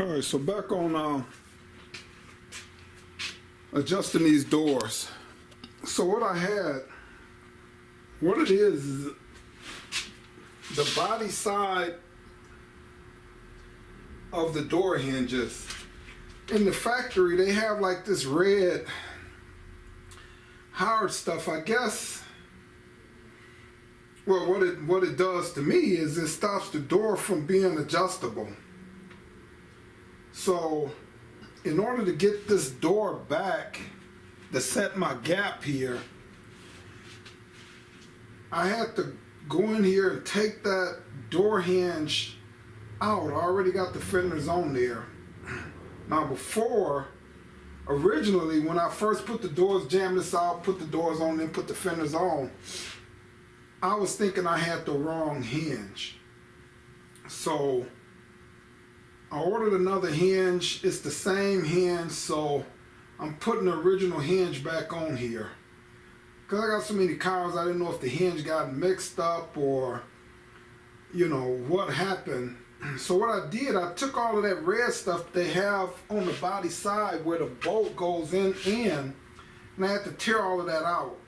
Alright, so back on adjusting these doors. So what it is the body side of the door hinges. In the factory, they have like this red hard stuff, I guess. Well, what it does to me is it stops the door from being adjustable. So in order to get this door back to set my gap here, I had to go in here and take that door hinge out. I already got the fenders on there. Now originally when I first put the doors, jammed this out, put the doors on, then put the fenders on, I was thinking I had the wrong hinge. So I ordered another hinge. It's the same hinge, so I'm putting the original hinge back on here. Because I got so many cars, I didn't know if the hinge got mixed up or, you know, what happened. So what I did, I took all of that red stuff they have on the body side where the bolt goes in, and I had to tear all of that out.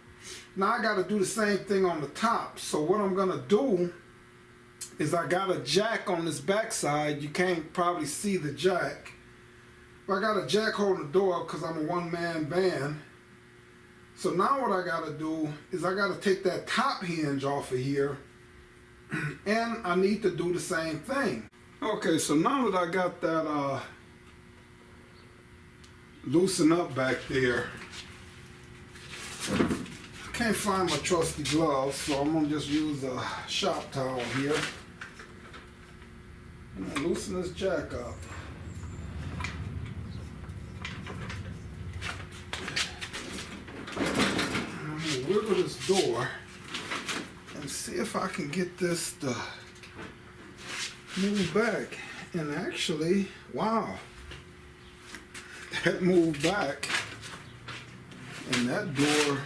Now I got to do the same thing on the top. So what I'm going to do is I got a jack on this back side. You can't probably see the jack. But I got a jack holding the door because I'm a one-man band. So now what I got to do is I got to take that top hinge off of here, and I need to do the same thing. Okay, so now that I got that loosened up back there, I can't find my trusty gloves, so I'm going to just use a shop towel here. I'm going to loosen this jack up. I'm going to wiggle this door and see if I can get this to move back. And actually, wow, that moved back, and that door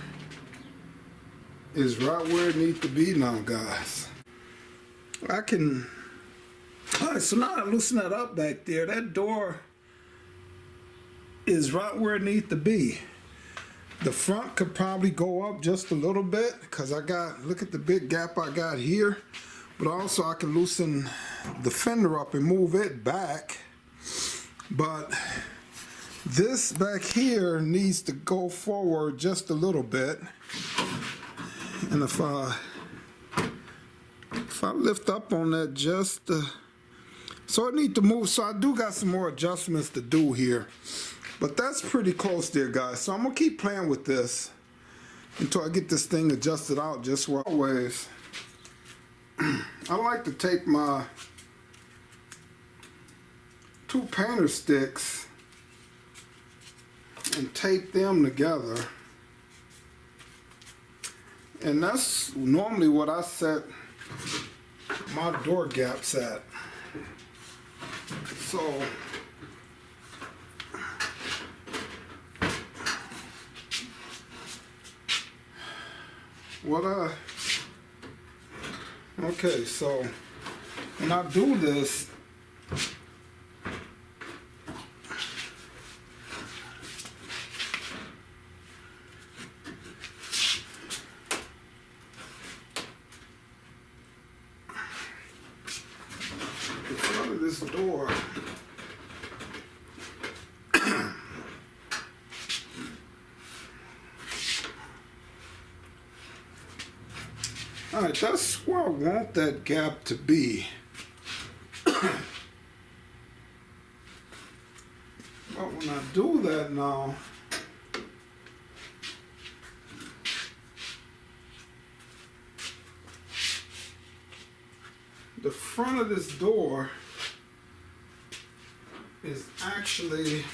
is right where it needs to be now, guys. Alright, so now I loosen that up back there. That door is right where it needs to be. The front could probably go up just a little bit because look at the big gap I got here. But also I can loosen the fender up and move it back. But this back here needs to go forward just a little bit. And if I lift up on that so it needs to move. So I do got some more adjustments to do here. But that's pretty close there, guys. So I'm going to keep playing with this until I get this thing adjusted out just where always. I like to take my 2 painter sticks and tape them together. And that's normally what I set my door gaps at. So okay, so when I do this, the front of this door alright, that's where I want that gap to be. But when I do that now, the front of this door is actually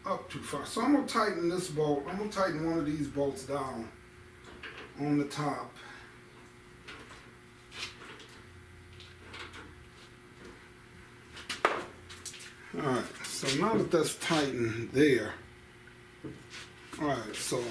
up too far. So I'm going to tighten this bolt. I'm going to tighten one of these bolts down on the top. Alright, so now that that's tightened there, alright, so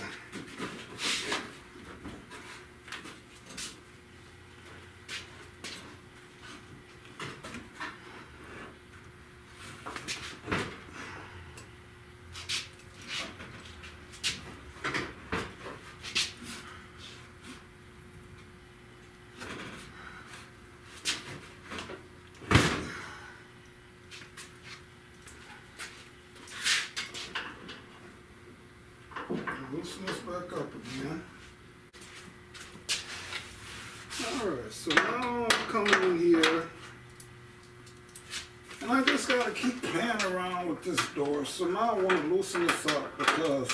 back up again. Alright, so now I'm coming in here. And I just gotta keep playing around with this door. So now I want to loosen this up because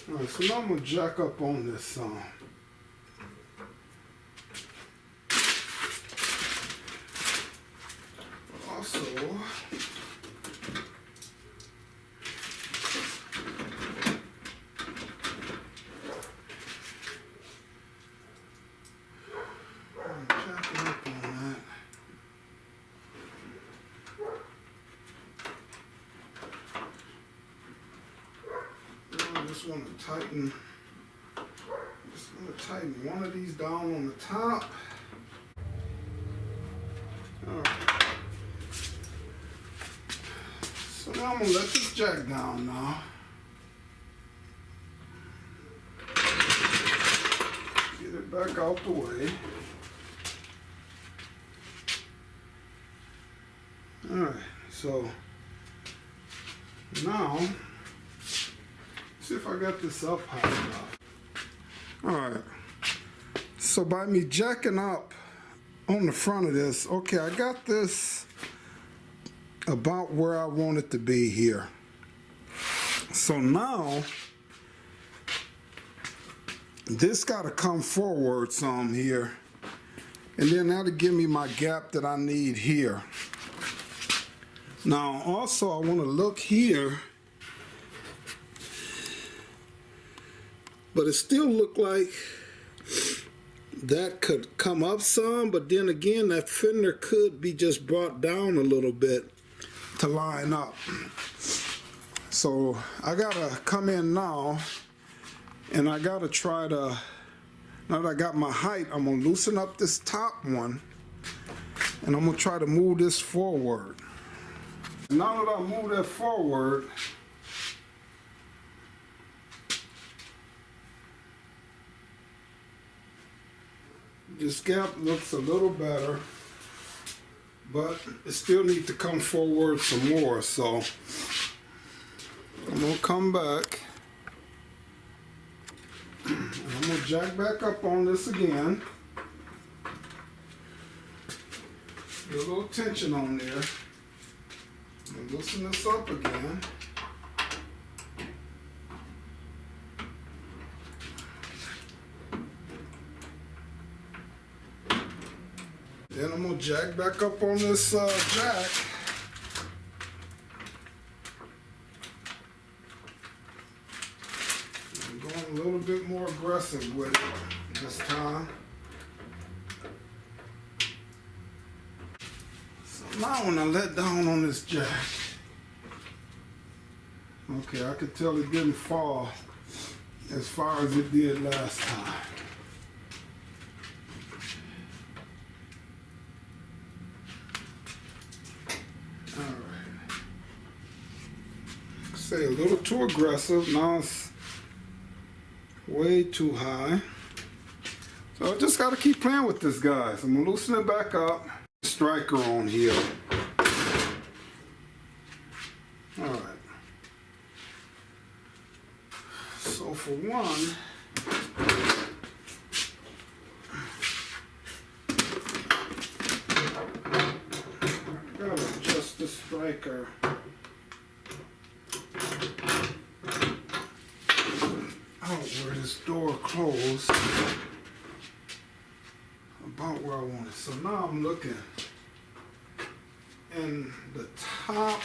alright, so now I'm gonna jack up on this some. Also, I'm jacking up on that. Now I just want to tighten. Just want to tighten one of these down on the top. All right. So now I'm gonna let this jack down now. Get it back out the way. Alright, so now see if I got this up high enough. Alright, so by me jacking up on the front of this, okay, I got this about where I want it to be here. So now this got to come forward some here, and then that'll give me my gap that I need here. Now also I want to look here, but it still look like that could come up some, but then again that fender could be just brought down a little bit to line up. So I gotta come in now and I gotta try to, now that I got my height, I'm gonna loosen up this top one and I'm gonna try to move this forward. Now that I move that forward, this gap looks a little better, but it still needs to come forward some more. So I'm gonna come back. I'm gonna jack back up on this again. Get a little tension on there. I'm gonna loosen this up again. Then I'm gonna jack back up on this jack. I'm going a little bit more aggressive with it this time. So now when I let down on this jack, okay, I could tell it didn't fall as far as it did last time. Say a little too aggressive. Now it's way too high. So I just got to keep playing with this, guys. I'm gonna loosen it back up. Striker on here. All right. So for one, I gotta adjust the striker. Where this door closed, about where I want it. So now I'm looking, and the top,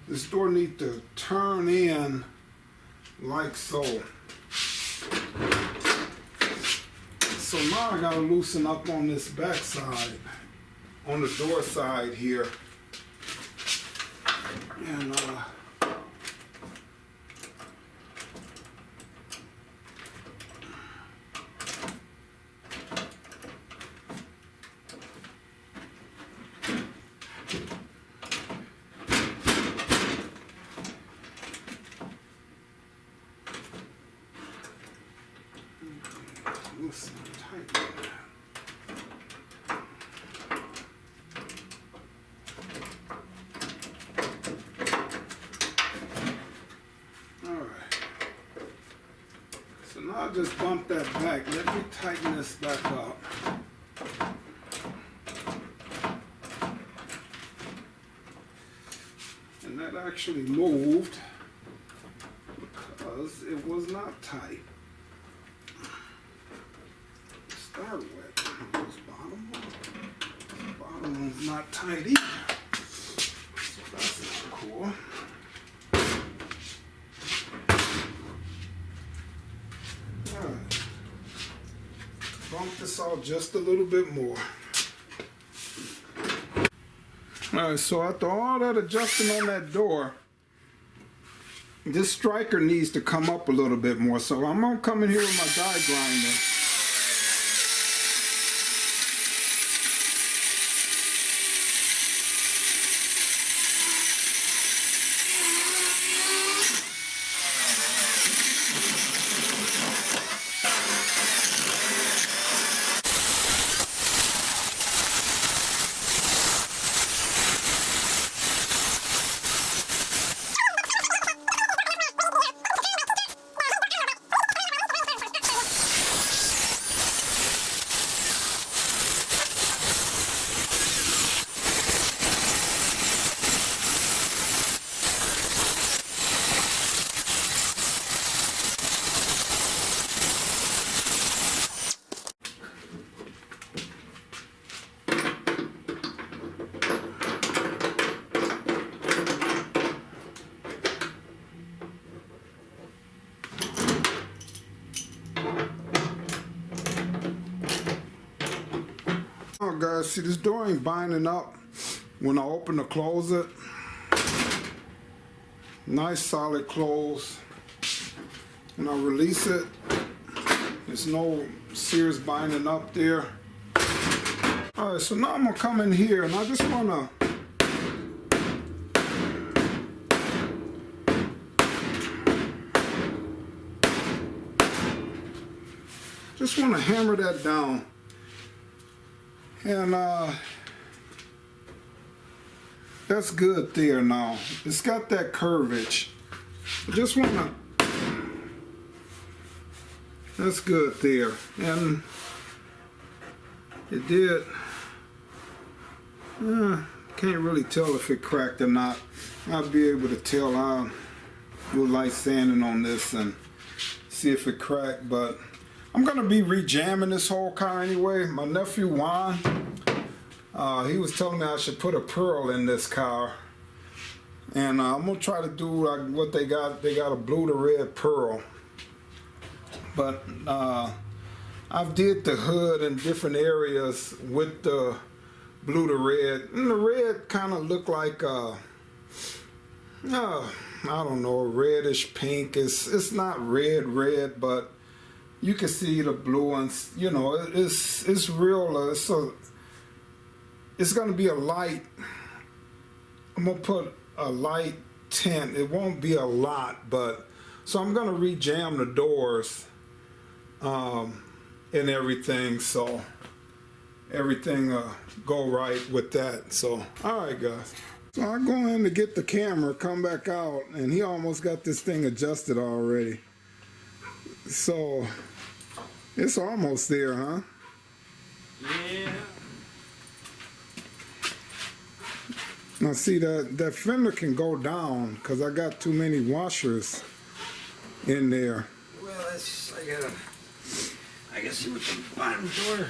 this door needs to turn in like so. So now I gotta loosen up on this back side, on the door side here, and loosen, So now I'll just bump that back. Let me tighten this back up. And that actually moved because it was not tight. To start with, this bottom one's not tight either. So that's not cool. Bump this out just a little bit more. Alright, so after all that adjusting on that door, this striker needs to come up a little bit more. So I'm gonna come in here with my die grinder. Oh guys, see this door ain't binding up when I open or close it. Nice solid close. When I release it, there's no serious binding up there. Alright, so now I'm gonna come in here and I just wanna hammer that down. And that's good there now. It's got that curvage. I just wanna, that's good there. And it did, can't really tell if it cracked or not. I'll be able to tell. I'll do light sanding on this and see if it cracked, but I'm gonna be rejamming this whole car anyway. My nephew Juan, he was telling me I should put a pearl in this car, and I'm gonna try to do what they got. They got a blue to red pearl, but I've did the hood in different areas with the blue to red, and the red kind of looked like I don't know, reddish pink. It's not red, but you can see the blue ones. You know, it's real. It's gonna be a light. I'm gonna put a light tint. It won't be a lot, but so I'm gonna rejam the doors and everything, so everything go right with that. So all right guys, so I go in to get the camera, come back out, and he almost got this thing adjusted already. So it's almost there, huh? Yeah. Now see, that fender can go down because I got too many washers in there. Well, I gotta see what the bottom door